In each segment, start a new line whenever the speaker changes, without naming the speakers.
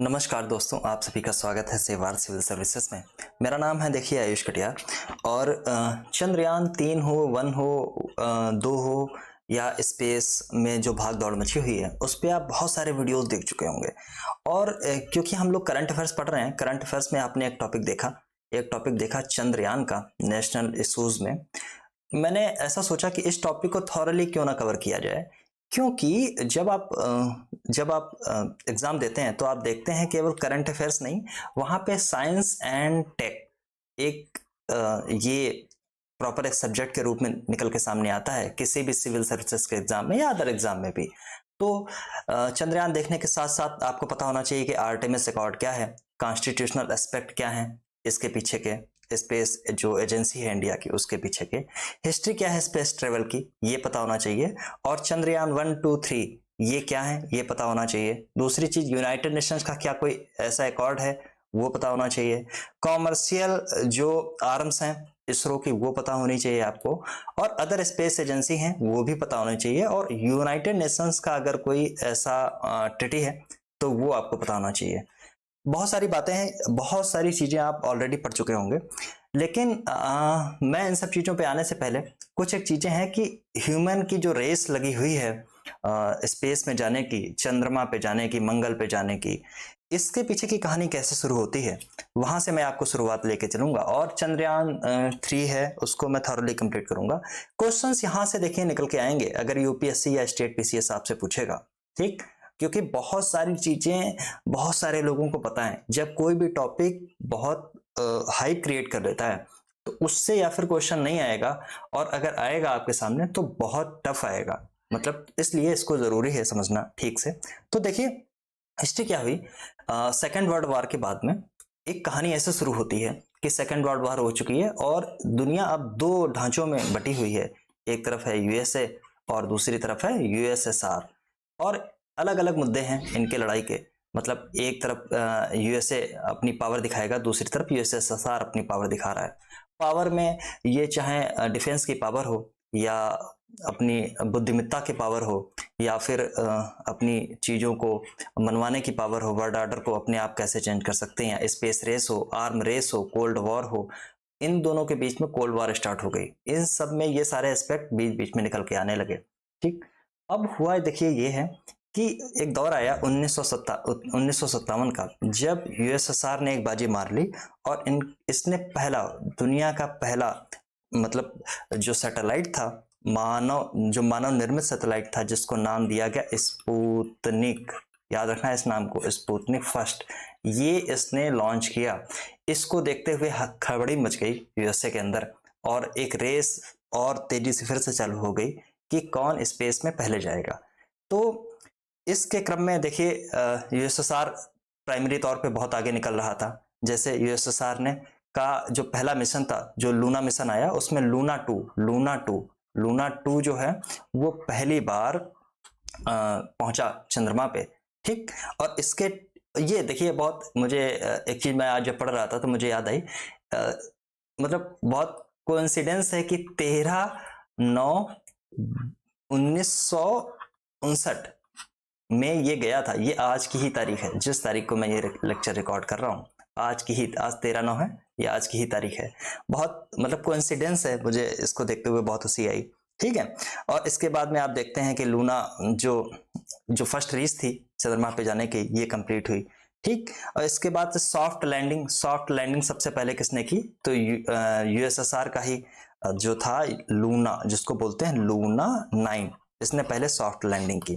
नमस्कार दोस्तों, आप सभी का स्वागत है सेवार सिविल सर्विसेज में। मेरा नाम है देखिए आयुष कटियार। और चंद्रयान 3 हो, 1 हो, 2 हो या स्पेस में जो भाग दौड़ मची हुई है उस पर आप बहुत सारे वीडियोस देख चुके होंगे। और क्योंकि हम लोग करंट अफेयर्स पढ़ रहे हैं, करंट अफेयर्स में आपने एक टॉपिक देखा चंद्रयान का नेशनल इश्यूज में। मैंने ऐसा सोचा कि इस टॉपिक को थॉरली क्यों ना कवर किया जाए, क्योंकि जब आप एग्जाम देते हैं तो आप देखते हैं केवल करंट अफेयर्स नहीं, वहां पे साइंस एंड टेक एक ये प्रॉपर एक सब्जेक्ट के रूप में निकल के सामने आता है किसी भी सिविल सर्विसेज के एग्जाम में या अदर एग्जाम में भी। तो चंद्रयान देखने के साथ साथ आपको पता होना चाहिए कि आर्टेमिस अकॉर्ड क्या है, कॉन्स्टिट्यूशनल एस्पेक्ट क्या है इसके पीछे के, स्पेस जो एजेंसी है इंडिया की उसके पीछे के, हिस्ट्री क्या है स्पेस ट्रेवल की ये पता होना चाहिए, और चंद्रयान 1, 2, 3 ये क्या है ये पता होना चाहिए। दूसरी चीज, यूनाइटेड नेशंस का क्या कोई ऐसा अकॉर्ड है वो पता होना चाहिए। कॉमर्शियल जो आर्म्स हैं इसरो की वो पता होनी चाहिए आपको, और अदर स्पेस एजेंसी हैं वो भी पता होनी चाहिए, और यूनाइटेड नेशंस का अगर कोई ऐसा ट्रीटी है तो वो आपको पता होना चाहिए। बहुत सारी बातें हैं, बहुत सारी चीजें आप ऑलरेडी पढ़ चुके होंगे, लेकिन मैं इन सब चीजों पे आने से पहले कुछ एक चीजें हैं कि ह्यूमन की जो रेस लगी हुई है स्पेस में जाने की, चंद्रमा पे जाने की, मंगल पे जाने की, इसके पीछे की कहानी कैसे शुरू होती है वहां से मैं आपको शुरुआत लेके चलूंगा। और चंद्रयान 3 है उसको मैं थॉरली कंप्लीट करूंगा। क्वेश्चंस यहां से देखिए निकल के आएंगे अगर यूपीएससी या स्टेट पीसीएस आपसे पूछेगा, ठीक। क्योंकि बहुत सारी चीजें बहुत सारे लोगों को पता है, जब कोई भी टॉपिक बहुत हाइप क्रिएट कर देता है तो उससे या फिर क्वेश्चन नहीं आएगा, और अगर आएगा आपके सामने तो बहुत टफ आएगा, मतलब इसलिए इसको जरूरी है समझना ठीक से। तो देखिए हिस्ट्री क्या हुई, सेकेंड वर्ल्ड वॉर के बाद में एक कहानी ऐसे शुरू होती है कि सेकेंड वर्ल्ड वॉर हो चुकी है और दुनिया अब दो ढांचों में बटी हुई है, एक तरफ है यूएसए और दूसरी तरफ है यूएसएसआर, और अलग अलग मुद्दे हैं इनके लड़ाई के। मतलब एक तरफ यूएसए अपनी पावर दिखाएगा, दूसरी तरफ यूएसएसआर अपनी पावर दिखा रहा है। पावर में ये चाहे डिफेंस की पावर हो या अपनी बुद्धिमत्ता की पावर हो या फिर अपनी चीज़ों को मनवाने की पावर हो, वर्ल्ड ऑर्डर को अपने आप कैसे चेंज कर सकते हैं, स्पेस रेस हो, आर्म रेस हो, कोल्ड वॉर हो, इन दोनों के बीच में कोल्ड वॉर स्टार्ट हो गई। इन सब में ये सारे एस्पेक्ट बीच बीच में निकल के आने लगे, ठीक। अब हुआ देखिए ये है कि एक दौर आया 1957 का, जब यूएसएसआर ने एक बाजी मार ली और इसने पहला, दुनिया का पहला, मतलब जो सैटेलाइट था, जो मानव निर्मित सैटेलाइट था जिसको नाम दिया गया स्पुतनिक, याद रखना है इस नाम को, स्पुतनिक फर्स्ट, ये इसने लॉन्च किया। इसको देखते हुए खड़बड़ी मच गई यूएसए के अंदर, और एक रेस और तेजी से फिर से चालू हो गई कि कौन स्पेस में पहले जाएगा। तो इसके क्रम में देखिए यूएसएसआर प्राइमरी तौर पे बहुत आगे निकल रहा था। जैसे यूएसएसआर ने का जो पहला मिशन था, जो लूना मिशन आया, उसमें लूना टू जो है वो पहली बार पहुंचा चंद्रमा पे, ठीक। और इसके ये देखिए बहुत मुझे एक चीज मैं आज जब पढ़ रहा था तो मुझे याद आई, मतलब बहुत कोइंसिडेंस है कि 13/9/1959 में ये गया था। ये आज की ही तारीख है, जिस तारीख को मैं ये लेक्चर रिकॉर्ड कर रहा हूँ, आज 13/9 है, ये आज की ही तारीख है। बहुत मतलब कोइंसिडेंस है, मुझे इसको देखते हुए बहुत हंसी आई, ठीक है। और इसके बाद में आप देखते हैं कि लूना जो फर्स्ट रीच थी चंद्रमा पे जाने की, ये कंप्लीट हुई, ठीक। और इसके बाद सॉफ्ट लैंडिंग सबसे पहले किसने की, तो यूएसएसआर का ही जो था लूना, जिसको बोलते हैं लूना 9, इसने पहले सॉफ्ट लैंडिंग की।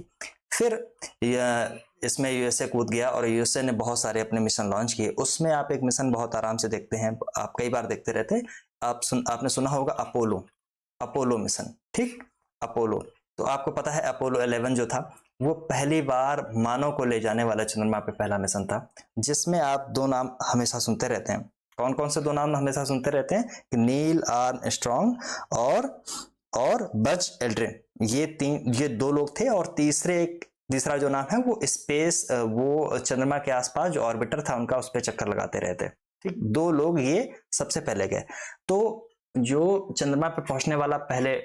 फिर इसमें यूएसए कूद गया और यूएसए ने बहुत सारे अपने मिशन लॉन्च किए। उसमें आप एक मिशन बहुत आराम से देखते हैं, आप कई बार देखते रहते हैं, आपने सुना होगा अपोलो मिशन, ठीक। अपोलो, तो आपको पता है अपोलो 11 जो था वो पहली बार मानव को ले जाने वाला चंद्रमा पे पहला मिशन था, जिसमेम आप दो नाम हमेशा सुनते रहते हैं। कौन कौन से दो नाम हमेशा सुनते रहते हैं, नील आर्मस्ट्रांग और बज एल्ड्रिन, ये दो लोग थे, और तीसरा जो नाम है वो स्पेस, वो चंद्रमा के आसपास जो ऑर्बिटर था उनका उस पर चक्कर लगाते रहते, ठीक। दो लोग ये सबसे पहले गए। तो जो चंद्रमा पे पहुंचने वाला, पहले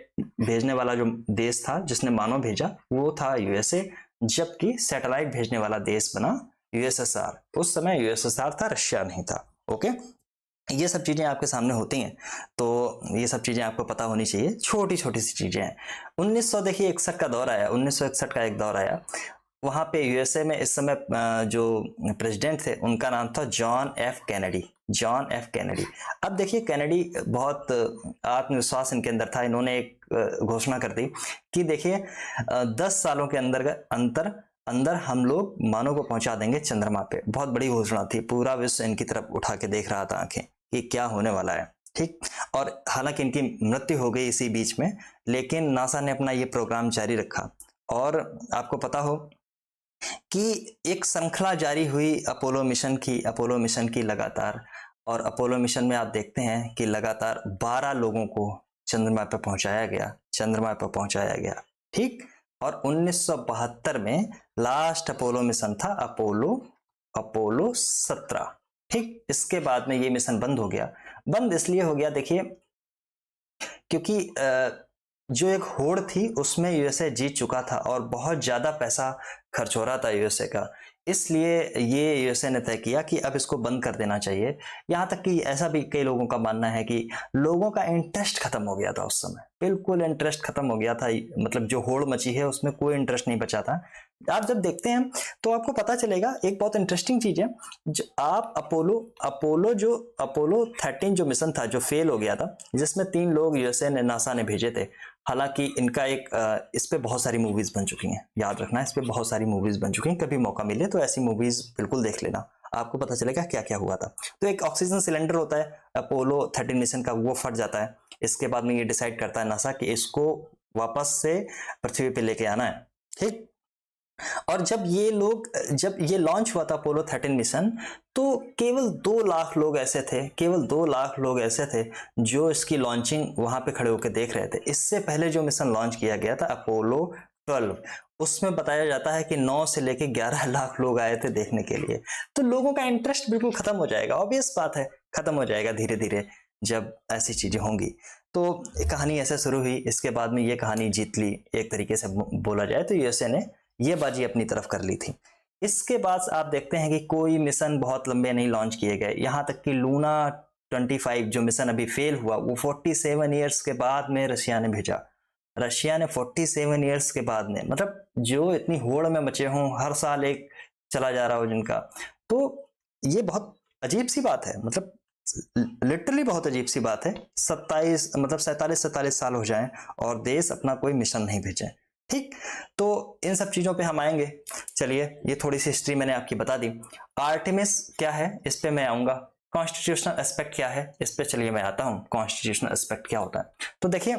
भेजने वाला जो देश था जिसने मानव भेजा वो था यूएसए, जबकि सैटेलाइट भेजने वाला देश बना यूएसएसआर, उस समय यूएसएसआर था, रशिया नहीं था। ओके, ये सब चीजें आपके सामने होती हैं, तो ये सब चीजें आपको पता होनी चाहिए, छोटी छोटी सी चीजें हैं। 1900 देखिए 61 का दौर आया, 1961 का एक दौर आया, वहां पे यूएसए में इस समय जो प्रेसिडेंट थे उनका नाम था John F Kennedy, John F Kennedy. अब देखिए कैनेडी बहुत आत्मविश्वास इनके अंदर था, इन्होंने एक घोषणा कर दी कि देखिए 10 सालों के अंदर अंदर हम लोग मानव को पहुंचा देंगे चंद्रमा पे। बहुत बड़ी घोषणा थी, पूरा विश्व इनकी तरफ उठा के देख रहा था आंखें कि क्या होने वाला है। ठीक, और हालांकि इनकी मृत्यु हो गई इसी बीच में, लेकिन नासा ने अपना ये प्रोग्राम जारी रखा। और आपको पता हो कि एक श्रृंखला जारी हुई अपोलो मिशन की लगातार, और अपोलो मिशन में आप देखते हैं कि लगातार 12 लोगों को चंद्रमा पर पहुंचाया गया। ठीक, और 1972 में लास्ट अपोलो मिशन था अपोलो 17। ठीक, इसके बाद में ये मिशन बंद हो गया। बंद इसलिए हो गया देखिए क्योंकि जो एक होड़ थी उसमें यूएसए जीत चुका था और बहुत ज्यादा पैसा खर्च हो रहा था यूएसए का, इसलिए ये यूएसए ने तय किया कि अब इसको बंद कर देना चाहिए। यहाँ तक कि ऐसा भी कई लोगों का मानना है कि लोगों का इंटरेस्ट खत्म हो गया था उस समय, बिल्कुल इंटरेस्ट खत्म हो गया था, मतलब जो होड़ मची है उसमें कोई इंटरेस्ट नहीं बचा था। आप जब देखते हैं तो आपको पता चलेगा एक बहुत इंटरेस्टिंग चीज है, जो आप अपोलो 13 जो मिशन था जो फेल हो गया था, जिसमें 3 लोग यूएसए ने नासा ने भेजे थे। हालांकि इनका एक इस पे बहुत सारी मूवीज बन चुकी हैं, याद रखना, इस पे बहुत सारी मूवीज बन चुकी हैं, कभी मौका मिले तो ऐसी मूवीज बिल्कुल देख लेना, आपको पता चलेगा क्या क्या हुआ था। तो एक ऑक्सीजन सिलेंडर होता है अपोलो 13 मिशन का, वो फट जाता है। इसके बाद में ये डिसाइड करता है नासा कि इसको वापस से पृथ्वी पे लेके आना है। ठीक, और जब ये लॉन्च हुआ था अपोलो 13 मिशन, तो केवल 2 लाख लोग ऐसे थे जो इसकी लॉन्चिंग वहां पे खड़े होकर देख रहे थे। इससे पहले जो मिशन लॉन्च किया गया था अपोलो 12, उसमें बताया जाता है कि 9 से लेके 11 लाख लोग आए थे देखने के लिए। तो लोगों का इंटरेस्ट बिल्कुल खत्म हो जाएगा, ऑब्वियस बात है, खत्म हो जाएगा धीरे धीरे जब ऐसी चीजें होंगी। तो कहानी ऐसे शुरू हुई, इसके बाद में ये कहानी जीत ली एक तरीके से बोला जाए तो, यूएसए ने ये बाजी अपनी तरफ कर ली थी। इसके बाद आप देखते हैं कि कोई मिशन बहुत लंबे नहीं लॉन्च किए गए, यहां तक कि लूना 25 जो मिशन अभी फेल हुआ वो 47 ईयर्स के बाद में रशिया ने भेजा। रशिया ने 47 ईयर्स के बाद में, मतलब जो इतनी होड़ में बचे हों, हर साल एक चला जा रहा हो जिनका, तो ये बहुत अजीब सी बात है, मतलब लिटरली बहुत अजीब सी बात है। 47 साल हो जाएं और देश अपना कोई मिशन नहीं भेजे। ठीक, तो इन सब चीजों पे हम आएंगे। चलिए, ये थोड़ी सी हिस्ट्री मैंने आपकी बता दी। आर्टेमिस क्या है इस पे मैं आऊंगा। कॉन्स्टिट्यूशनल एस्पेक्ट क्या है इस पे चलिए मैं आता हूं, कॉन्स्टिट्यूशनल एस्पेक्ट क्या होता है। तो देखिए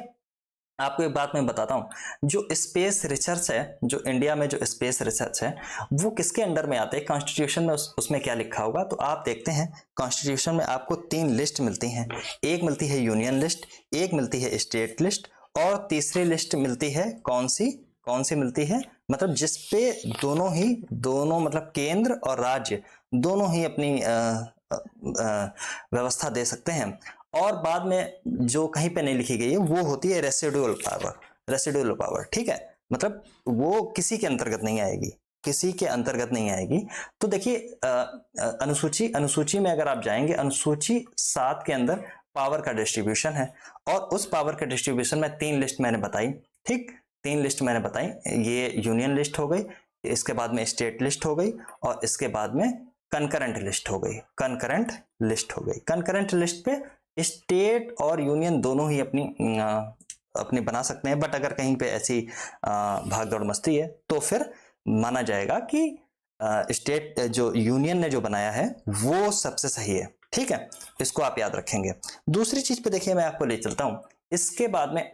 आपको एक बात मैं बताता हूं, जो स्पेस रिसर्च है, जो इंडिया में जो स्पेस रिसर्च है, वो किसके अंडर में आते हैं, कॉन्स्टिट्यूशन में उसमें क्या लिखा होगा। तो आप देखते हैं कॉन्स्टिट्यूशन में आपको 3 लिस्ट मिलती हैं, एक मिलती है यूनियन लिस्ट, एक मिलती है स्टेट लिस्ट, और तीसरी लिस्ट मिलती है कौन सी मिलती है, मतलब जिसपे दोनों मतलब केंद्र और राज्य दोनों ही अपनी व्यवस्था दे सकते हैं। और बाद में जो कहीं पे नहीं लिखी गई है वो होती है रेसिडुअल पावर। ठीक है, मतलब वो किसी के अंतर्गत नहीं आएगी। तो देखिए अनुसूची में अगर आप जाएंगे, अनुसूची 7 के अंदर पावर का डिस्ट्रीब्यूशन है, और उस पावर के डिस्ट्रीब्यूशन में 3 लिस्ट मैंने बताई। ठीक, 3 लिस्ट मैंने बताई, ये यूनियन लिस्ट हो गई, इसके बाद में स्टेट लिस्ट हो गई, और इसके बाद में कंकरेंट लिस्ट हो गई। कंकरेंट लिस्ट पे स्टेट और यूनियन दोनों ही अपनी बना सकते हैं, बट अगर कहीं पे ऐसी भागदौड़ मस्ती है तो फिर माना जाएगा कि स्टेट जो यूनियन ने जो बनाया है वो सबसे सही है। ठीक है, इसको आप याद रखेंगे। दूसरी चीज पे देखिए मैं आपको ले चलता हूं, इसके बाद में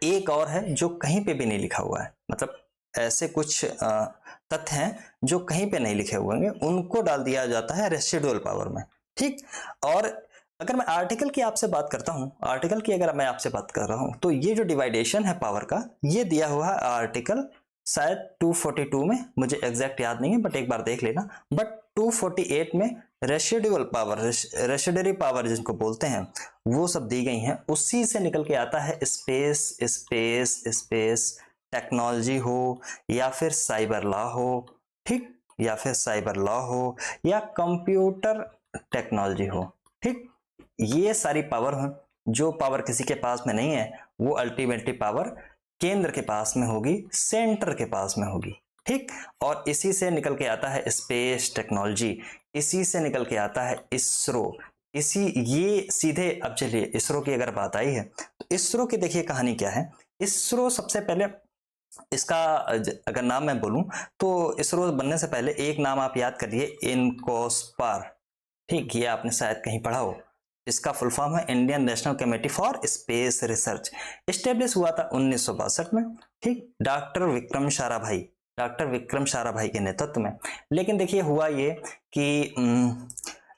एक और है जो कहीं पे भी नहीं लिखा हुआ है, मतलब ऐसे कुछ तथ्य हैं जो कहीं पे नहीं लिखे हुए हैं, उनको डाल दिया जाता है रेसिडुअल पावर में। ठीक, और अगर मैं आर्टिकल की आपसे बात करता हूं, आर्टिकल की अगर मैं आपसे बात कर रहा हूं, तो ये जो डिवाइडेशन है पावर का, ये दिया हुआ है आर्टिकल शायद 242 में, मुझे एग्जैक्ट याद नहीं है बट एक बार देख लेना। बट 248 में रेसिडुअरी पावर जिनको बोलते हैं वो सब दी गई हैं। उसी से निकल के आता है स्पेस टेक्नोलॉजी हो या फिर साइबर लॉ हो। ठीक, या फिर साइबर लॉ हो या कंप्यूटर टेक्नोलॉजी हो, ठीक, ये सारी पावर हो, जो पावर किसी के पास में नहीं है वो अल्टीमेटली पावर केंद्र के पास में होगी, सेंटर के पास में होगी, ठीक। और इसी से निकल के आता है स्पेस टेक्नोलॉजी, इसी से निकल के आता है इसरो, इसी ये सीधे। अब चलिए इसरो की अगर बात आई है तो इसरो की देखिए कहानी क्या है। इसरो सबसे पहले इसका अगर नाम मैं बोलूं तो इसरो बनने से पहले एक नाम आप याद करिए, इनकोस्पार, ठीक, ये आपने शायद कहीं पढ़ा हो। इसका फुल फॉर्म है Indian national committee for space research. Establish हुआ था 1962 में, ठीक, डॉक्टर विक्रम साराभाई के नेतृत्व में। लेकिन देखिए हुआ ये कि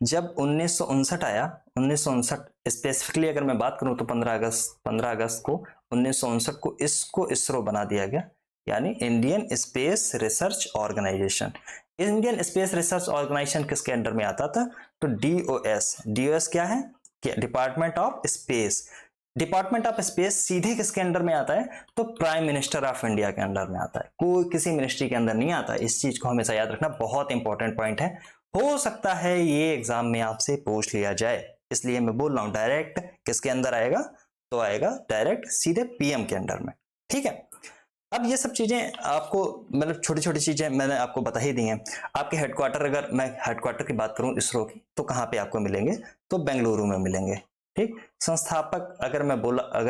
जब 1959 आया, 1959 स्पेसिफिकली अगर मैं बात करूं तो 15 अगस्त को 1959 को इसको इसरो बना दिया गया, यानी Indian Space Research Organisation. Indian Space Research Organisation किसके अंडर में आता था, तो डीओएस। डीओएस क्या है, Department of Space. Department of Space सीधे किसके अंडर में आता है, तो प्राइम मिनिस्टर ऑफ इंडिया के अंडर में आता है, कोई किसी मिनिस्ट्री के अंदर नहीं आता। इस चीज को हमेशा याद रखना, बहुत इंपॉर्टेंट पॉइंट है, हो सकता है ये एग्जाम में आपसे पूछ लिया जाए, इसलिए मैं बोल रहा हूं डायरेक्ट किसके अंदर आएगा, तो आएगा डायरेक्ट सीधे पीएम के अंडर में, ठीक है। अब ये सब चीजें आपको मतलब छोटी छोटी चीजें मैंने आपको बता ही दी हैं। आपके हेडक्वार्टर, अगर मैं हेडक्वार्टर की बात करूं इसरो की, तो कहां पे आपको मिलेंगे, तो बेंगलुरु में मिलेंगे, ठीक। संस्थापक अगर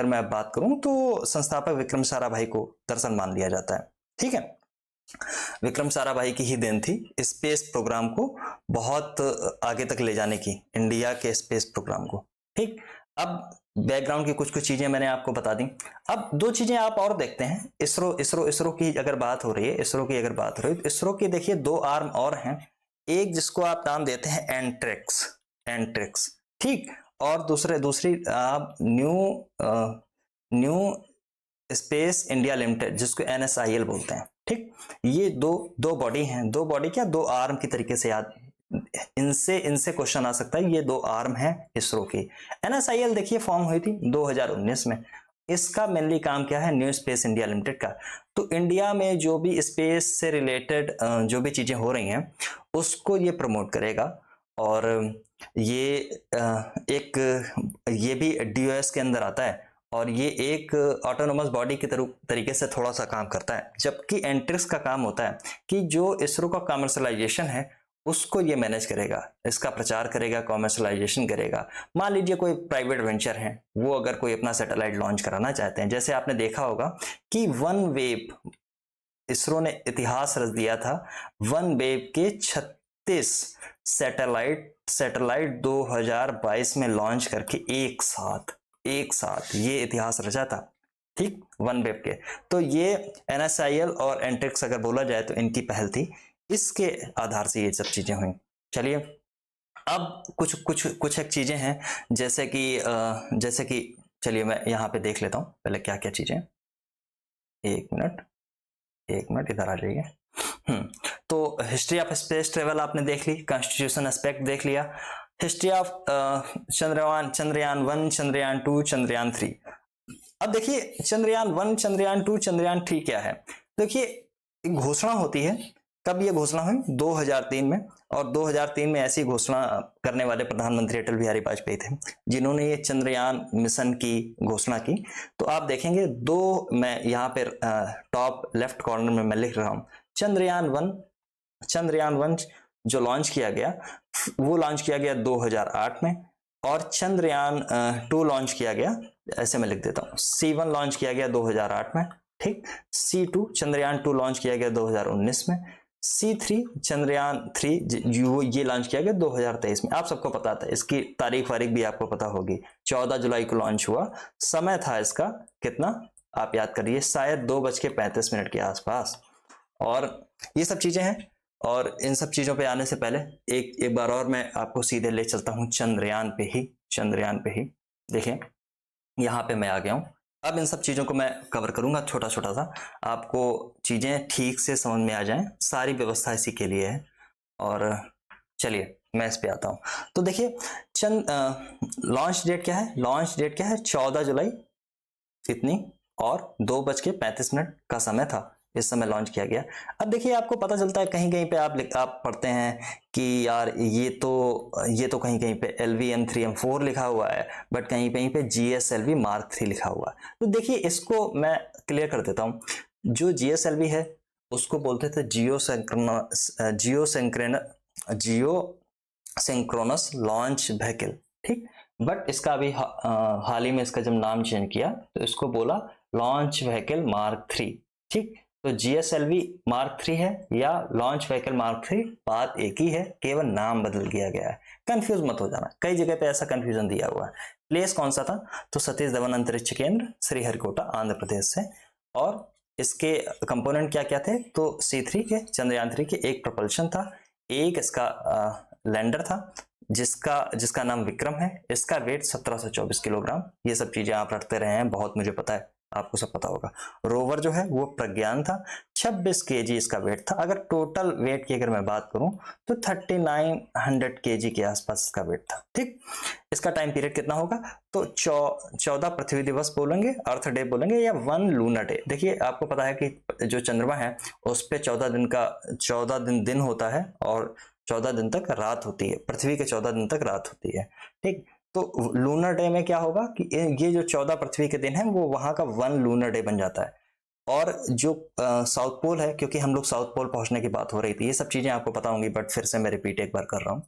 मैं बात करूं तो संस्थापक विक्रम साराभाई को दरअसल मान लिया जाता है, ठीक है। विक्रम साराभाई की ही देन थी स्पेस प्रोग्राम को बहुत आगे तक ले जाने की, इंडिया के स्पेस प्रोग्राम को, ठीक। अब बैकग्राउंड की कुछ कुछ चीजें मैंने आपको बता दी। अब दो चीजें आप और देखते हैं, इसरो की अगर बात हो रही है, तो इसरो की देखिए दो आर्म और हैं, एक जिसको आप नाम देते हैं एंट्रिक्स, ठीक, और दूसरी आप न्यू स्पेस इंडिया लिमिटेड, जिसको NSIL बोलते हैं, ठीक। ये दो बॉडी हैं, दो बॉडी क्या, दो आर्म की तरीके से याद, इनसे क्वेश्चन आ सकता है, ये दो आर्म है इसरो की। NSIL देखिए फॉर्म हुई थी 2019 में। इसका मेनली काम क्या है, न्यू स्पेस इंडिया लिमिटेड का, तो इंडिया में जो भी स्पेस से रिलेटेड जो भी चीजें हो रही हैं उसको ये प्रमोट करेगा। और ये भी DOS के अंदर आता है, और ये एक ऑटोनोमस बॉडी की तरीके से थोड़ा सा काम करता है, जबकि एंट्रिक्स का काम होता है कि जो इसरो का कमर्शलाइजेशन है उसको ये मैनेज करेगा, इसका प्रचार करेगा, कॉमर्शलाइजेशन करेगा। मान लीजिए कोई प्राइवेट वेंचर है, वो अगर कोई अपना सैटेलाइट लॉन्च कराना चाहते हैं, जैसे आपने देखा होगा कि वन वेव, इसरो ने इतिहास रच दिया था, वन वेव के 36 सैटेलाइट 2022 में लॉन्च करके एक साथ ये इतिहास रचा था, ठीक, वन वेव के। तो ये NSIL और एंट्रिक्स अगर बोला जाए तो इनकी पहल थी, इसके आधार से ये सब चीजें हुई। चलिए अब कुछ एक चीजें हैं, जैसे कि चलिए मैं यहाँ पे देख लेता हूँ पहले क्या क्या चीजें। एक मिनट इधर आ जाइए। तो हिस्ट्री ऑफ स्पेस ट्रेवल आपने देख ली, कॉन्स्टिट्यूशन एस्पेक्ट देख लिया, हिस्ट्री ऑफ चंद्रयान 1, चंद्रयान 2, चंद्रयान 3। अब देखिए चंद्रयान 1, चंद्रयान 2, चंद्रयान 3 क्या है। देखिए एक घोषणा होती है, कब ये घोषणा हुई, 2003 में, और 2003 में ऐसी घोषणा करने वाले प्रधानमंत्री अटल बिहारी वाजपेयी थे, जिन्होंने ये चंद्रयान मिशन की घोषणा की। तो आप देखेंगे मैं यहाँ पे टॉप लेफ्ट कॉर्नर में मैं लिख रहा हूँ, चंद्रयान 1 जो लॉन्च किया गया, वो लॉन्च किया गया 2008 में, और चंद्रयान 2 लॉन्च किया गया, ऐसे मैं लिख देता हूँ, C1 लॉन्च किया गया 2008 में, ठीक, C2 चंद्रयान 2 लॉन्च किया गया 2019 में, C3 चंद्रयान 3 ये लॉन्च किया गया 2023 में। आप सबको पता था, इसकी तारीख भी आपको पता होगी, 14 जुलाई को लॉन्च हुआ, समय था इसका कितना आप याद करिए, शायद 2:35 के आसपास। और ये सब चीजें हैं, और इन सब चीजों पे आने से पहले एक बार और मैं आपको सीधे ले चलता हूँ चंद्रयान पे ही। देखें यहाँ पे मैं आ गया हूँ। अब इन सब चीजों को मैं कवर करूंगा छोटा सा, आपको चीजें ठीक से समझ में आ जाएं, सारी व्यवस्था इसी के लिए है। और चलिए मैं इस पे आता हूँ। तो देखिए लॉन्च डेट क्या है, 14 जुलाई इतनी, और 2:35 का समय था। इस समय लॉन्च किया गया। अब देखिए आपको पता चलता है कहीं कहीं पे आप पढ़ते हैं कि यार ये तो कहीं कहीं पे LV-M3 M4 लिखा हुआ है, बट कहीं कहीं पे GSLV Mark 3 लिखा हुआ है। तो देखिए इसको मैं क्लियर कर देता हूँ। जो GSLV है उसको बोलते थे जियो लॉन्च व्हीकल, ठीक। बट इसका अभी हाल ही में इसका जब नाम चेंज किया तो इसको बोला लॉन्च व्हीकल मार्क 3, ठीक। तो GSLV मार्क 3 है या लॉन्च व्हीकल मार्क 3, बात एक ही है, केवल नाम बदल दिया गया है। कंफ्यूज मत हो जाना, कई जगह पे ऐसा कंफ्यूजन दिया हुआ है। प्लेस कौन सा था, तो सतीश धवन अंतरिक्ष केंद्र, श्रीहरिकोटा, आंध्र प्रदेश से। और इसके कंपोनेंट क्या क्या थे, तो C3 के, चंद्रयान 3 के एक प्रोपल्शन था, एक इसका लैंडर था जिसका नाम विक्रम है। इसका वेट 1724 किलोग्राम। ये सब चीजें आप रखते रहे हैं बहुत, मुझे पता है, आपको सब पता होगा। रोवर जो है वो प्रज्ञान था, 26 केजी इसका वेट था। अगर टोटल वेट की अगर मैं बात करूं तो 3900 केजी के आसपास इसका वेट था, ठीक। इसका टाइम पीरियड कितना होगा, तो 14 पृथ्वी दिवस बोलेंगे, अर्थ डे बोलेंगे, या 1 लूनर डे। देखिए आपको पता है कि जो चंद्रमा है उस पे 14 दिन होता है और 14 दिन तक रात होती है, पृथ्वी के 14 दिन तक रात होती है, ठीक। तो लूनर डे में क्या होगा कि ये जो 14 पृथ्वी के दिन है वो वहां का 1 लूनर डे बन जाता है। और जो साउथ पोल है, क्योंकि हम लोग साउथ पोल पहुंचने की बात हो रही थी, ये सब चीजें आपको पता होंगी, बट फिर से मैं रिपीट एक बार कर रहा हूँ।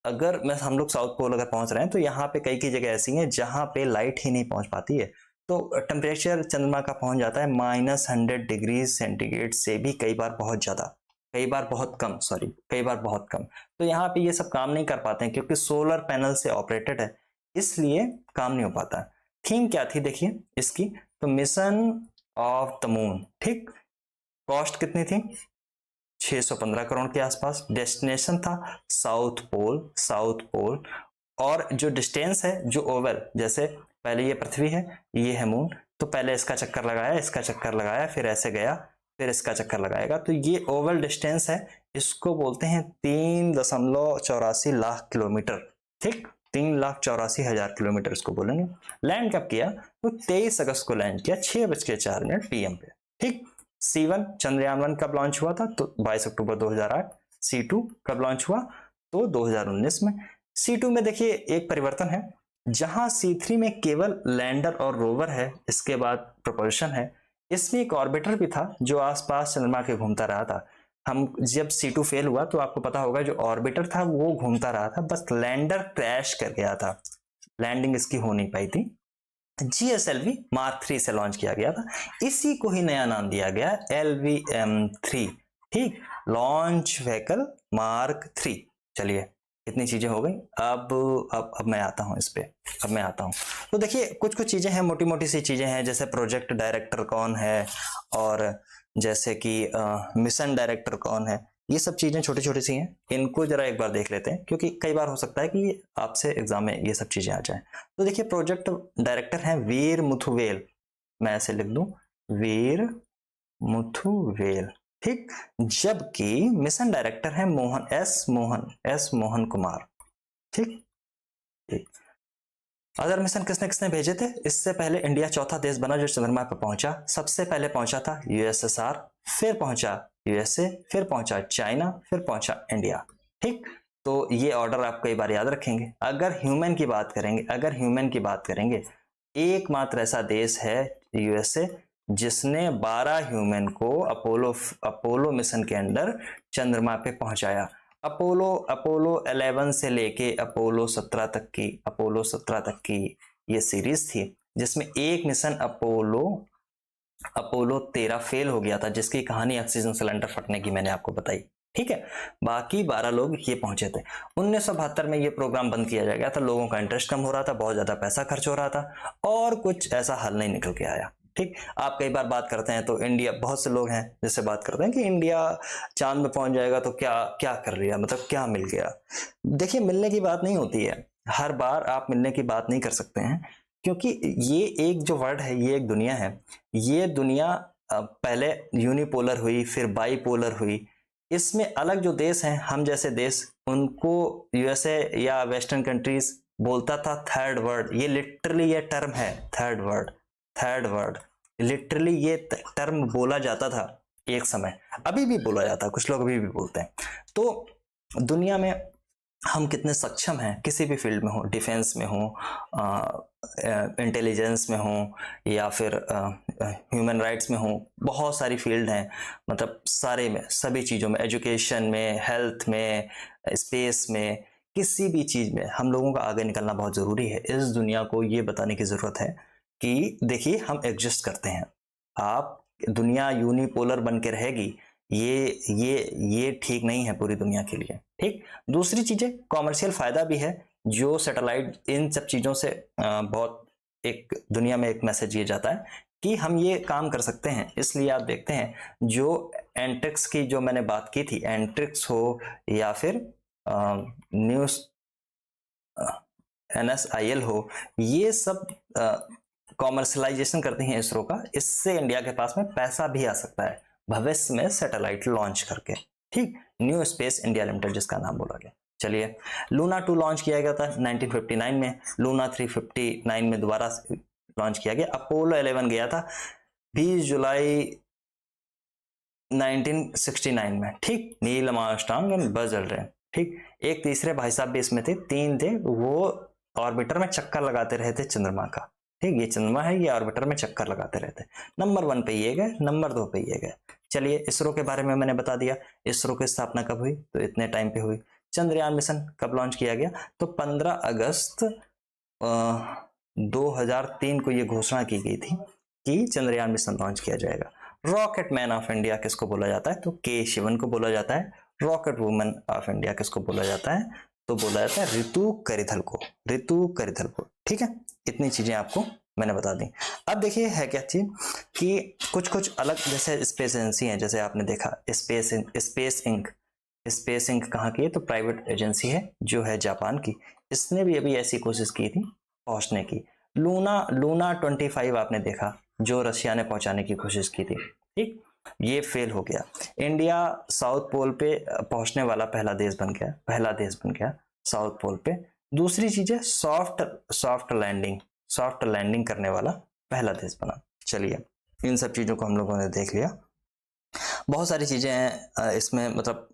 अगर हम लोग साउथ पोल अगर पहुंच रहे हैं तो यहाँ पे कई जगह ऐसी हैं जहां पे लाइट ही नहीं पहुंच पाती है, तो टेम्परेचर चंद्रमा का पहुंच जाता है -100 डिग्री सेंटीग्रेड से भी कई बार बहुत ज्यादा, कई बार बहुत कम। तो यहाँ पे ये सब काम नहीं कर पाते हैं क्योंकि सोलर पैनल से ऑपरेटेड है, इसलिए काम नहीं हो पाता। थीम क्या थी देखिए इसकी, तो मिशन ऑफ द मून, ठीक। कॉस्ट कितनी थी, 615 करोड़ के आसपास। डेस्टिनेशन था साउथ पोल। और जो डिस्टेंस है, जो ओवल, जैसे पहले ये पृथ्वी है, ये है मून, तो पहले इसका चक्कर लगाया, फिर ऐसे गया, फिर इसका चक्कर लगाएगा, तो ये ओवल डिस्टेंस है। इसको बोलते हैं 3.84 लाख किलोमीटर, ठीक। 3,84,000 किलोमीटर इसको बोलेंगे। लैंड कब किया, तो 23 अगस्त को लैंड किया, 6:04 PM पे, ठीक। C1 चंद्रयान 1 कब लॉन्च हुआ था, तो 22 अक्टूबर 2008। C2 कब लॉन्च हुआ, तो 2019 में। C2 में देखिए एक परिवर्तन है, जहां C3 में केवल लैंडर और रोवर है, इसके बाद प्रोपल्शन है। इसमें एक ऑर्बिटर भी था जो आसपास चंद्रमा के घूमता रहा था। हम जब C2 फेल हुआ तो आपको पता होगा जो ऑर्बिटर था वो घूमता रहा था, बस लैंडर क्रैश कर गया था, लैंडिंग इसकी हो नहीं पाई थी। GSLV मार्क 3 से लॉन्च किया गया था, इसी को ही नया नाम दिया गया LV-M3, ठीक, लॉन्च व्हीकल मार्क 3। चलिए इतनी चीजें हो गई। अब मैं आता हूं इस पे, तो देखिए कुछ चीजें हैं, मोटी मोटी सी चीजें हैं, जैसे प्रोजेक्ट डायरेक्टर कौन है, और जैसे कि मिशन डायरेक्टर कौन है, ये सब चीजें छोटी छोटी सी हैं, इनको जरा एक बार देख लेते हैं, क्योंकि कई बार हो सकता है कि आपसे एग्जाम में ये सब चीजें आ जाएं। तो देखिए प्रोजेक्ट डायरेक्टर हैं वीर मुथुवेल, मैं ऐसे लिख दूं, वीर मुथुवेल, ठीक। जबकि मिशन डायरेक्टर है एस मोहन कुमार, ठीक। अदर मिशन किसने किसने भेजे थे, इससे पहले इंडिया चौथा देश बना जो चंद्रमा पर पहुंचा। सबसे पहले पहुंचा था USSR, फिर पहुंचा USA, फिर पहुंचा चाइना, फिर पहुंचा इंडिया, ठीक। तो ये ऑर्डर आप कई बार याद रखेंगे। अगर ह्यूमन की बात करेंगे, एकमात्र ऐसा देश है USA जिसने 12 ह्यूमन को अपोलो मिशन के अंडर चंद्रमा पे पहुंचाया। अपोलो 11 से लेके अपोलो 17 तक की ये सीरीज थी, जिसमें एक मिशन अपोलो 13 फेल हो गया था, जिसकी कहानी ऑक्सीजन सिलेंडर फटने की मैंने आपको बताई, ठीक है। बाकी 12 लोग ये पहुंचे थे। 1972 में ये प्रोग्राम बंद किया गया था, लोगों का इंटरेस्ट कम हो रहा था, बहुत ज्यादा पैसा खर्च हो रहा था, और कुछ ऐसा हल नहीं निकल के आया, ठीक। आप कई बार बात करते हैं तो इंडिया, बहुत से लोग हैं जिससे बात करते हैं कि इंडिया चांद में पहुंच जाएगा, तो क्या क्या कर लिया, मतलब क्या मिल गया। देखिए मिलने की बात नहीं होती है, हर बार आप मिलने की बात नहीं कर सकते हैं, क्योंकि ये एक जो वर्ड है, ये एक दुनिया है। ये दुनिया पहले यूनिपोलर हुई, फिर बाईपोलर हुई। इसमें अलग जो देश हैं, हम जैसे देश, उनको USA या वेस्टर्न कंट्रीज बोलता था थर्ड वर्ल्ड। ये लिटरली ये टर्म है, थर्ड वर्ल्ड, लिटरली ये टर्म बोला जाता था एक समय, अभी भी बोला जाता है, कुछ लोग अभी भी बोलते हैं। तो दुनिया में हम कितने सक्षम हैं, किसी भी फील्ड में हो, डिफेंस में हो, इंटेलिजेंस में हो, या फिर ह्यूमन राइट्स में हो, बहुत सारी फील्ड हैं, मतलब सारे में, सभी चीज़ों में, एजुकेशन में, हेल्थ में, स्पेस में, किसी भी चीज़ में हम लोगों का आगे निकलना बहुत ज़रूरी है। इस दुनिया को ये बताने की ज़रूरत है कि देखिए हम एग्जिस्ट करते हैं। आप, दुनिया यूनिपोलर बन के रहेगी, ये ठीक नहीं है पूरी दुनिया के लिए। ठीक। दूसरी चीजें, कॉमर्शियल फायदा भी है, जो सैटेलाइट, इन सब चीजों से बहुत एक दुनिया में एक मैसेज ये जाता है कि हम ये काम कर सकते हैं। इसलिए आप देखते हैं जो एंट्रिक्स की जो मैंने बात की थी, एंट्रिक्स हो या फिर न्यूज NSIL हो, ये सब कॉमर्शलाइजेशन करती हैं इसरो का। इससे इंडिया के पास में पैसा भी आ सकता है भविष्य में सैटेलाइट लॉन्च करके। ठीक। न्यू स्पेस इंडिया लिमिटेड जिसका नाम बोला गया। चलिए, लूना 2 लॉन्च किया गया था 1959 में, लूना 359 में दोबारा लॉन्च किया गया। अपोलो 11 गया था 20 जुलाई 1969 में। ठीक। Neil Armstrong and Buzz Aldrin. ठीक। एक तीसरे भाई साहब भी इसमें थे, 3 थे, वो ऑर्बिटर में चक्कर लगाते रहे थे चंद्रमा का। ठीक। ये चंद्रमा है, ये ऑर्बिटर में चक्कर लगाते रहते। नंबर 1 पे ये गए, नंबर 2 पे ये गए। चलिए, इसरो के बारे में मैंने बता दिया। इसरो की स्थापना कब हुई, तो इतने टाइम पे हुई। चंद्रयान मिशन कब लॉन्च किया गया, तो 15 अगस्त 2003 को ये घोषणा की गई थी कि चंद्रयान मिशन लॉन्च किया जाएगा। रॉकेट मैन ऑफ इंडिया किसको बोला जाता है, तो के शिवन को बोला जाता है। रॉकेट वुमन ऑफ इंडिया किसको बोला जाता है, तो बोला जाता है रितु करिथल को, रितु करिथल को। ठीक है, इतनी चीजें आपको मैंने बता दी। अब देखिए है क्या चीज कि कुछ कुछ अलग, जैसे स्पेस एजेंसी है, जैसे आपने देखा स्पेस इंक कहाँ की है, तो प्राइवेट एजेंसी है जो है जापान की। इसने भी अभी ऐसी कोशिश की थी पहुंचने की। लूना 25 आपने देखा, जो रशिया ने पहुंचाने की कोशिश की थी। ठीक। ये फेल हो गया। इंडिया साउथ पोल पे पहुंचने वाला पहला देश बन गया साउथ पोल पे। दूसरी चीज है सॉफ्ट लैंडिंग करने वाला पहला देश बना। चलिए, इन सब चीजों को हम लोगों ने देख लिया। बहुत सारी चीजें हैं इसमें, मतलब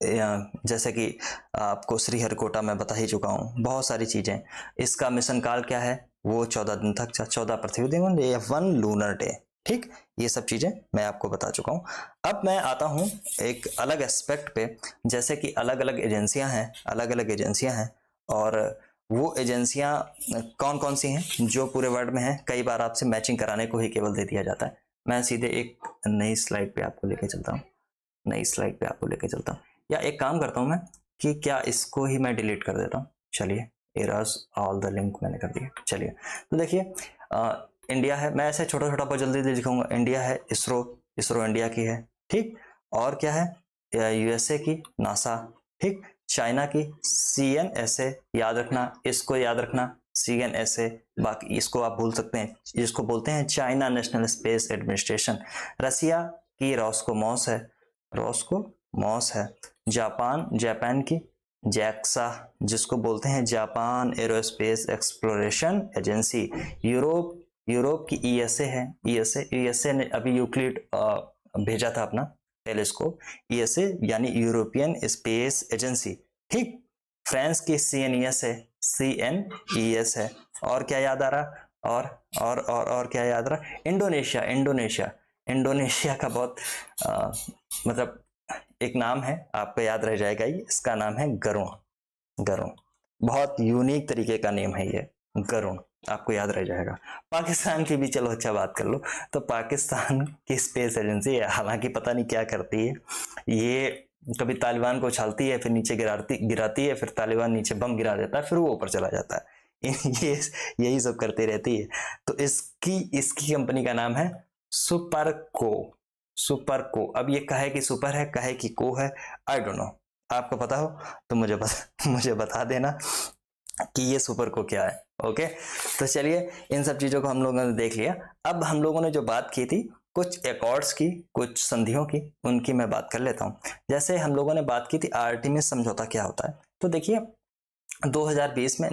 जैसे कि आपको श्रीहरिकोटा में बता ही चुका हूँ, बहुत सारी चीजें। इसका मिशन काल क्या है, वो 14 दिन तक, 14 पृथ्वी दिन, 1 लूनर डे। ठीक। ये सब चीजें मैं आपको बता चुका हूँ। अब मैं आता हूँ एक अलग एस्पेक्ट पे, जैसे कि अलग अलग एजेंसियां हैं, और वो एजेंसियां कौन कौन सी हैं जो पूरे वर्ल्ड में हैं। कई बार आपसे मैचिंग कराने को ही केवल दे दिया जाता है। मैं सीधे एक नई स्लाइड पे आपको लेके चलता हूँ, या एक काम करता हूँ मैं कि क्या इसको ही मैं डिलीट कर देता हूँ। चलिए, एरर्स ऑल द लिंक मैंने कर दिया। चलिए, तो देखिए इंडिया है, मैं ऐसे छोटा छोटा बहुत जल्दी दिखाऊंगा। इंडिया है, इसरो इंडिया की है। ठीक। और क्या है, USA की नासा। ठीक। चाइना की CNSA, याद रखना, इसको याद रखना, CNSA। बाकी इसको आप भूल सकते हैं, जिसको बोलते हैं चाइना नेशनल स्पेस एडमिनिस्ट्रेशन। रसिया की रॉस्कोमॉस है। जापान की जैक्सा, जिसको बोलते हैं Japan aerospace exploration agency. Europe की ESA है। ESA ने अभी यूक्लिड भेजा था अपना टेलीस्कोप। ESA यानी यूरोपियन स्पेस एजेंसी। ठीक। फ्रांस की CNES है। और क्या याद आ रहा, और क्या याद आ रहा, इंडोनेशिया का बहुत मतलब एक नाम है, आपको याद रह जाएगा ये, इसका नाम है गरुण। बहुत यूनिक तरीके का नेम है ये, गरुण, आपको याद रह जाएगा। पाकिस्तान की भी चलो अच्छा बात कर लो, तो पाकिस्तान की स्पेस एजेंसी है, हालांकि पता नहीं क्या करती है ये, कभी तालिबान को उछालती है, फिर नीचे गिराती है, फिर तालिबान नीचे बम गिरा देता है, फिर वो ऊपर चला जाता है। ये यही सब करती रहती है। तो इसकी कंपनी का नाम है सुपरको। अब ये कहे कि सुपर है, कहे कि को है, आई डोंट नो। आपको पता हो तो मुझे बता देना कि ये सुपर को क्या है। ओके, तो चलिए, इन सब चीजों को हम लोगों ने देख लिया। अब हम लोगों ने जो बात की थी कुछ एकॉर्ड्स की, कुछ संधियों की, उनकी मैं बात कर लेता हूं। जैसे हम लोगों ने बात की थी आर्टेमिस समझौता क्या होता है, तो देखिए 2020 में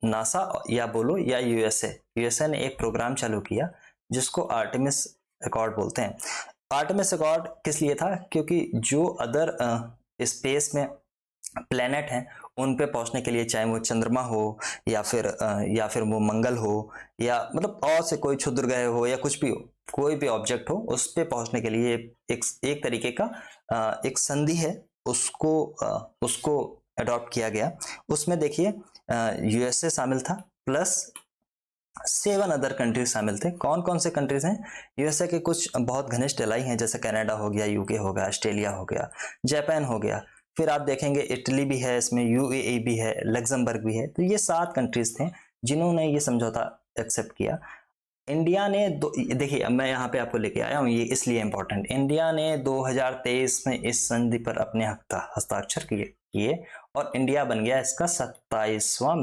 नासा या बोलो या यूएसए ने एक प्रोग्राम चालू किया जिसको आर्टेमिस एकॉर्ड बोलते हैं। आर्टेमिस अकॉर्ड किस लिए था, क्योंकि जो अदर स्पेस में प्लेनेट हैं उन पे पहुंचने के लिए, चाहे वो चंद्रमा हो या फिर वो मंगल हो या मतलब और से कोई क्षुद्र ग्रह हो या कुछ भी हो, कोई भी ऑब्जेक्ट हो, उस पे पहुंचने के लिए एक तरीके का एक संधि है, उसको अडॉप्ट किया गया। उसमें देखिए यूएसए शामिल था प्लस 7 अदर कंट्रीज शामिल थे। कौन कौन से कंट्रीज हैं? यूएसए के कुछ बहुत घनिष्ठ एलाई हैं, जैसे कनाडा हो गया, यूके हो गया, ऑस्ट्रेलिया हो गया, जापान हो गया, फिर आप देखेंगे इटली भी है इसमें, यूएई भी है, लग्जमबर्ग भी है। तो ये 7 कंट्रीज थे जिन्होंने ये समझौता एक्सेप्ट किया। इंडिया ने देखिए, अब मैं यहाँ पे आपको लेके आया हूँ, ये इसलिए इंपॉर्टेंट, इंडिया ने 2023 में इस संधि पर अपने हस्ताक्षर किए और इंडिया बन गया इसका 27वां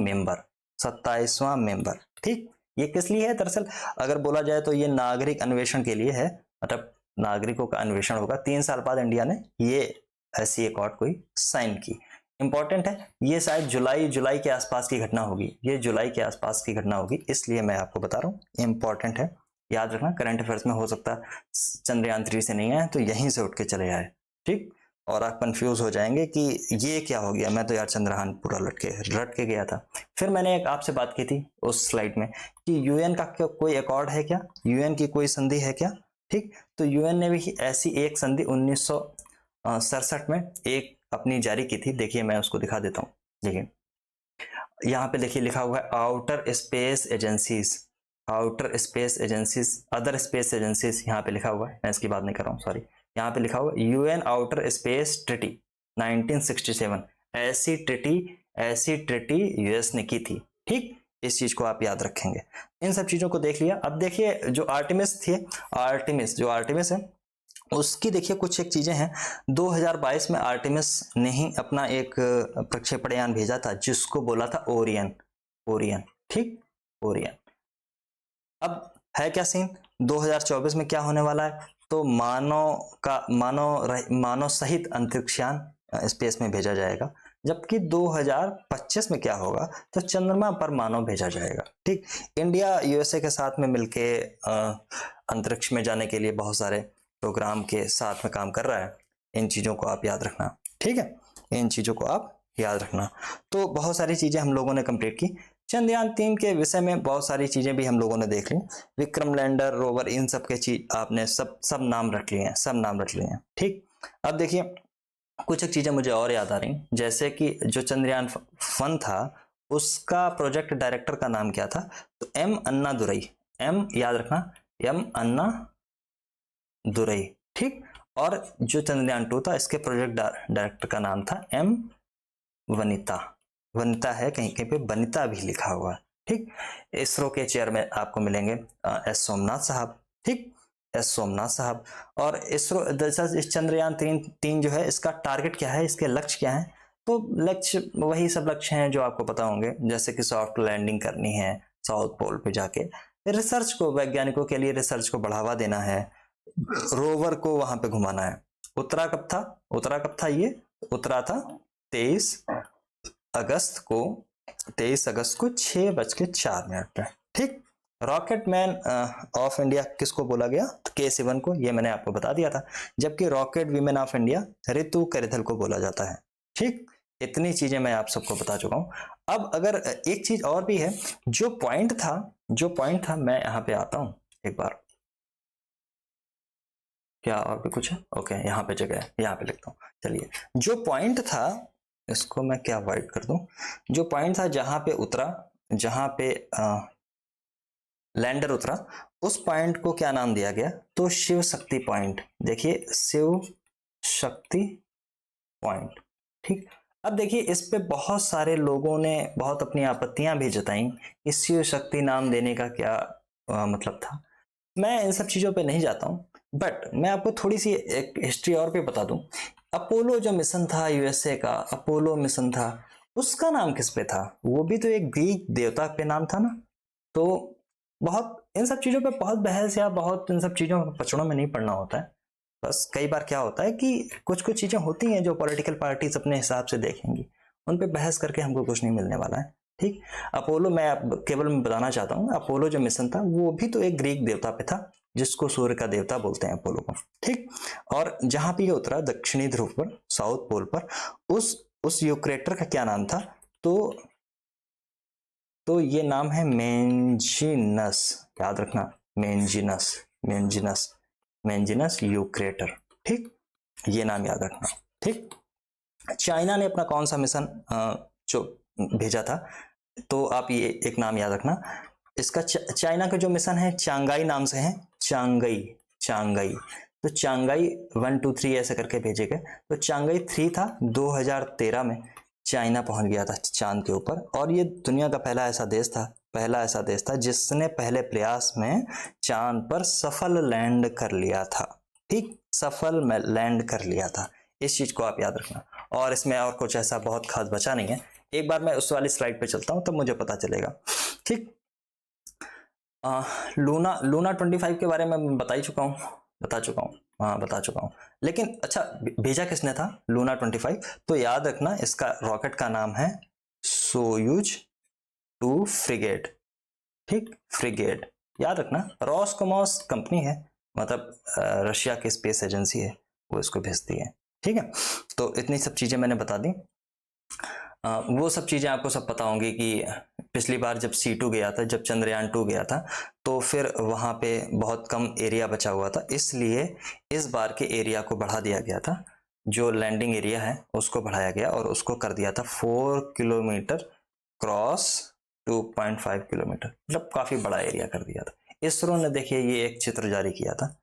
मेंबर। ठीक, ये किस लिए है? दरअसल अगर बोला जाए तो ये नागरिक अन्वेषण के लिए है, मतलब नागरिकों का अन्वेषण होगा। 3 साल बाद इंडिया ने ये ऐसी अकॉर्ड कोई साइन की। इंपॉर्टेंट है, ये शायद जुलाई के आसपास की घटना होगी, ये जुलाई के आसपास की घटना होगी, इसलिए मैं आपको बता रहा हूँ, इंपॉर्टेंट है, याद रखना। करंट अफेयर्स में हो सकता है चंद्रयान 3 से नहीं आए तो यहीं से उठ के चले आए, ठीक, और आप कंफ्यूज हो जाएंगे कि ये क्या हो गया, मैं तो यार चंद्रयान पूरा रट के गया था। फिर मैंने एक आपसे बात की थी उस स्लाइड में कि यूएन का कोई अकॉर्ड है क्या, यूएन की कोई संधि है क्या? ठीक, तो यूएन ने भी ऐसी एक संधि 1967 में एक अपनी जारी की थी। देखिए मैं उसको दिखा देता हूँ। देखिए यहाँ पे देखिए लिखा हुआ है outer space agencies, other space agencies, यहाँ पे लिखा हुआ है, मैं इसकी बात नहीं कर रहा हूँ, सॉरी, यहाँ पे लिखा हुआ है यूएन आउटर स्पेस ट्रिटी 1967। ऐसी ट्रिटी यूएस ने की थी। ठीक, इस चीज को आप याद रखेंगे। इन सब चीजों को देख लिया। अब देखिए जो आर्टेमिस है उसकी देखिए कुछ एक चीजें हैं। 2022 में आर्टेमिस ने ही अपना एक प्रक्षेपण यान भेजा था जिसको बोला था ओरियन। ठीक, ओरियन। अब है क्या सीन, 2024 में क्या होने वाला है? तो मानव सहित अंतरिक्षयान स्पेस में भेजा जाएगा, जबकि 2025 में क्या होगा? तो चंद्रमा पर मानव भेजा जाएगा। ठीक, इंडिया यूएसए के साथ में मिलके अंतरिक्ष में जाने के लिए बहुत सारे प्रोग्राम के साथ में काम कर रहा है। इन चीजों को आप याद रखना, ठीक है, इन चीजों को आप याद रखना। तो बहुत सारी चीजें हम लोगों ने कंप्लीट की। चंद्रयान 3 के विषय में बहुत सारी चीजें भी हम लोगों ने देख ली। विक्रम लैंडर, रोवर, इन सब के चीज आपने सब नाम रख लिए हैं, ठीक। अब देखिए कुछ एक चीजें मुझे और याद आ रही, जैसे कि जो चंद्रयान 1 था उसका प्रोजेक्ट डायरेक्टर का नाम क्या था? तो एम अन्ना दुरई, एम याद रखना, एम अन्ना दुरई। ठीक, और जो चंद्रयान 2 था इसके प्रोजेक्ट डायरेक्टर का नाम था एम वनिता है, कहीं कहीं पे बनिता भी लिखा हुआ है। ठीक, इसरो के चेयर में आपको मिलेंगे एस सोमनाथ साहब। ठीक, एस सोमनाथ साहब। और इसरो इस चंद्रयान 3 जो है इसका टारगेट क्या है, इसके लक्ष्य क्या है? तो लक्ष्य वही सब लक्ष्य हैं जो आपको पता होंगे, जैसे कि सॉफ्ट लैंडिंग करनी है साउथ पोल पे जाके, रिसर्च को, वैज्ञानिकों के लिए रिसर्च को बढ़ावा देना है, रोवर को वहां पे घुमाना है। उतरा कब था? ये उतरा था 23 अगस्त को 6:04 पे। ठीक, रॉकेट मैन ऑफ इंडिया किसको बोला गया? तो K-7 को, ये मैंने आपको बता दिया था। जबकि rocket women of India Ritu Karidhal को बोला जाता है। ठीक, इतनी चीजें मैं आप सबको बता चुका हूं। अब अगर एक चीज और भी है, जो पॉइंट था मैं यहाँ पे आता हूं एक बार। क्या और भी कुछ है? ओके, यहाँ पे जगह है, यहाँ पे लिखता हूँ। चलिए, जो पॉइंट था इसको मैं क्या वाइट कर दूं, जो पॉइंट था जहां पे लैंडर उतरा, उस पॉइंट को क्या नाम दिया गया? तो शिव शक्ति पॉइंट। देखिए, शिव शक्ति पॉइंट। ठीक, अब देखिए इस पे बहुत सारे लोगों ने बहुत अपनी आपत्तियां भी जताई, इस शिव शक्ति नाम देने का क्या मतलब था। मैं इन सब चीजों पे नहीं जाता हूं, बट मैं आपको थोड़ी सी एक हिस्ट्री और भी बता दूं। अपोलो जो मिशन था यूएसए का, अपोलो मिशन था, उसका नाम किस पे था? वो भी तो एक ग्रीक देवता पे नाम था ना। तो बहुत इन सब चीजों पे बहुत बहस या बहुत इन सब चीजों पचड़ों में नहीं पड़ना होता है। बस कई बार क्या होता है कि कुछ चीजें होती हैं जो पॉलिटिकल पार्टीज अपने हिसाब से देखेंगी, उन पे बहस करके हमको कुछ नहीं मिलने वाला है। ठीक, अपोलो, मैं केवल बताना चाहता हूँ, अपोलो जो मिशन था वो भी तो एक ग्रीक देवता पे था, जिसको सूर्य का देवता बोलते हैं अपोलो को, ठीक। और जहां पे ये उतरा दक्षिणी ध्रुव पर, साउथ पोल पर, उस यूक्रेटर का क्या नाम था? तो ये नाम है मेंजिनस, याद रखना, मेंजिनस, मेंजिनस, मेंजिनस यूक्रेटर, ठीक। ये नाम याद रखना, ठीक। चाइना ने अपना कौन सा मिशन जो भेजा था, तो आप ये एक नाम याद रखना इसका। चाइना का जो मिशन है चांगाई नाम से है, चांगाई, चांगाई। तो चांगाई 1 2 3 ऐसे करके भेजे गए। तो चांगाई 3 था, 2013 में चाइना पहुंच गया था चांद के ऊपर। और ये दुनिया का पहला ऐसा देश था जिसने पहले प्रयास में चांद पर सफल लैंड कर लिया था, ठीक, सफल में लैंड कर लिया था। इस चीज को आप याद रखना। और इसमें और कुछ ऐसा बहुत खास बचा नहीं है। एक बार मैं उस वाली स्लाइड पे चलता हूं तब मुझे पता चलेगा, ठीक। लूना 25 के बारे में बता चुका हूँ। लेकिन अच्छा, भेजा किसने था लूना 25? तो याद रखना इसका रॉकेट का नाम है सोयूज 2 फ्रिगेट, ठीक, फ्रिगेट। याद रखना, रॉसकोमॉस कंपनी है, मतलब रशिया की स्पेस एजेंसी है, वो इसको भेजती है, ठीक है। तो इतनी सब चीजें मैंने बता दी। वो सब चीजें आपको सब पता होंगी कि पिछली बार जब C2 गया था, जब चंद्रयान 2 गया था, तो फिर वहां पे बहुत कम एरिया बचा हुआ था, इसलिए इस बार के एरिया को बढ़ा दिया गया था। जो लैंडिंग एरिया है उसको बढ़ाया गया और उसको कर दिया था 4 किलोमीटर क्रॉस 2.5 किलोमीटर, मतलब काफी बड़ा एरिया कर दिया था। इसरो ने देखिए ये एक चित्र जारी किया था।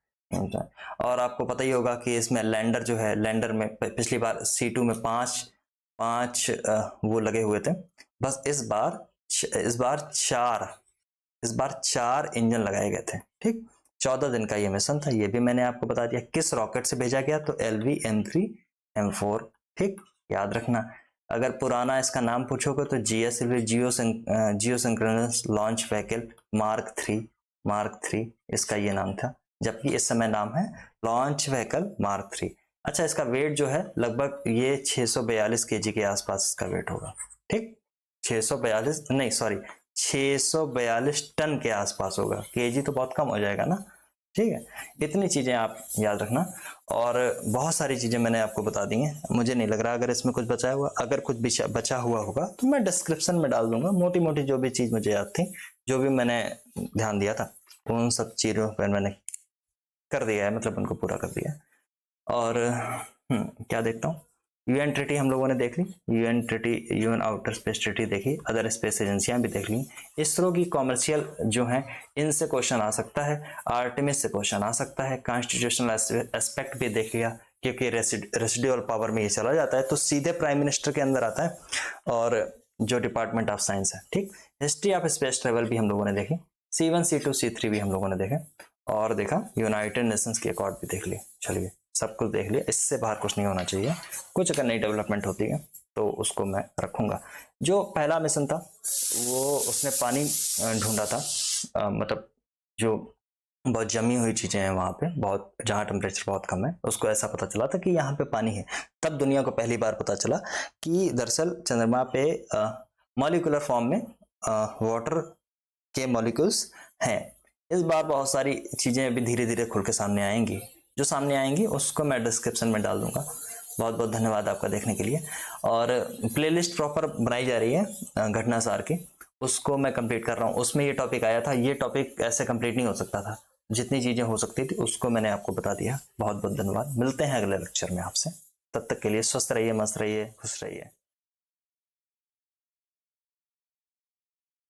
और आपको पता ही होगा कि इसमें लैंडर जो है, लैंडर में पिछली बार C2 में पांच वो लगे हुए थे, बस इस बार चार इंजन लगाए गए थे, ठीक। 14 दिन का ये मिशन था, ये भी मैंने आपको बता दिया। किस रॉकेट से भेजा गया? तो LV-M3M4, ठीक, याद रखना। अगर पुराना इसका नाम पूछोगे तो GSLV, जियो सिंक्रोनस लॉन्च व्हीकल मार्क 3 इसका ये नाम था, जबकि इस समय नाम है लॉन्च व्हीकल मार्क 3। अच्छा, इसका वेट जो है लगभग ये 642 केजी के आसपास इसका वेट होगा, ठीक। 642 टन के आसपास होगा, केजी तो बहुत कम हो जाएगा ना, ठीक है। इतनी चीजें आप याद रखना। और बहुत सारी चीजें मैंने आपको बता दी हैं। मुझे नहीं लग रहा अगर इसमें कुछ बचा हुआ, अगर कुछ बचा हुआ होगा तो मैं डिस्क्रिप्शन में डाल दूंगा। मोटी मोटी जो भी चीज मुझे याद थी, जो भी मैंने ध्यान दिया था, उन सब चीजों पर मैंने कर दिया है, मतलब उनको पूरा कर दिया है। और क्या देखता हूँ, यूएन ट्रिटी हम लोगों ने देख ली, यूएन आउटर स्पेस ट्रिटी देखी, अदर स्पेस एजेंसियां भी देख ली। इसरो की कॉमर्शियल जो हैं इनसे क्वेश्चन आ सकता है, आर्टेमिस से क्वेश्चन आ सकता है, कॉन्स्टिट्यूशनल एस्पेक्ट भी देख लिया क्योंकि रेसिडुअल पावर में ये चला जाता है तो सीधे प्राइम मिनिस्टर के अंदर आता है, और जो डिपार्टमेंट ऑफ साइंस है, ठीक। हिस्ट्री ऑफ स्पेस ट्रेवल भी हम लोगों ने देखी, C1 C2 C3 भी हम लोगों ने देखे, और देखा यूनाइटेड नेशंस की अकॉर्ड भी देख ली। चलिए, सब कुछ देख लिया, इससे बाहर कुछ नहीं होना चाहिए। कुछ अगर नई डेवलपमेंट होती है तो उसको मैं रखूंगा। जो पहला मिशन था वो उसने पानी ढूंढा था, मतलब जो बहुत जमी हुई चीजें हैं वहां पे, बहुत जहाँ टेम्परेचर बहुत कम है, उसको ऐसा पता चला था कि यहाँ पे पानी है। तब दुनिया को पहली बार पता चला कि दरअसल चंद्रमा पे मॉलिक्यूलर फॉर्म में वाटर के मॉलिक्यूल्स हैं। इस बार बहुत सारी चीजें अभी धीरे धीरे खुल के सामने आएंगी, जो सामने आएंगी उसको मैं डिस्क्रिप्शन में डाल दूंगा। बहुत बहुत धन्यवाद आपका देखने के लिए। और प्लेलिस्ट प्रॉपर बनाई जा रही है घटनासार की, उसको मैं कंप्लीट कर रहा हूँ। उसमें ये टॉपिक आया था, ये टॉपिक ऐसे कंप्लीट नहीं हो सकता था, जितनी चीजें हो सकती थी उसको मैंने आपको बता दिया। बहुत बहुत धन्यवाद, मिलते हैं अगले लेक्चर में आपसे। तब तक के लिए स्वस्थ रहिए, मस्त रहिए, खुश रहिए।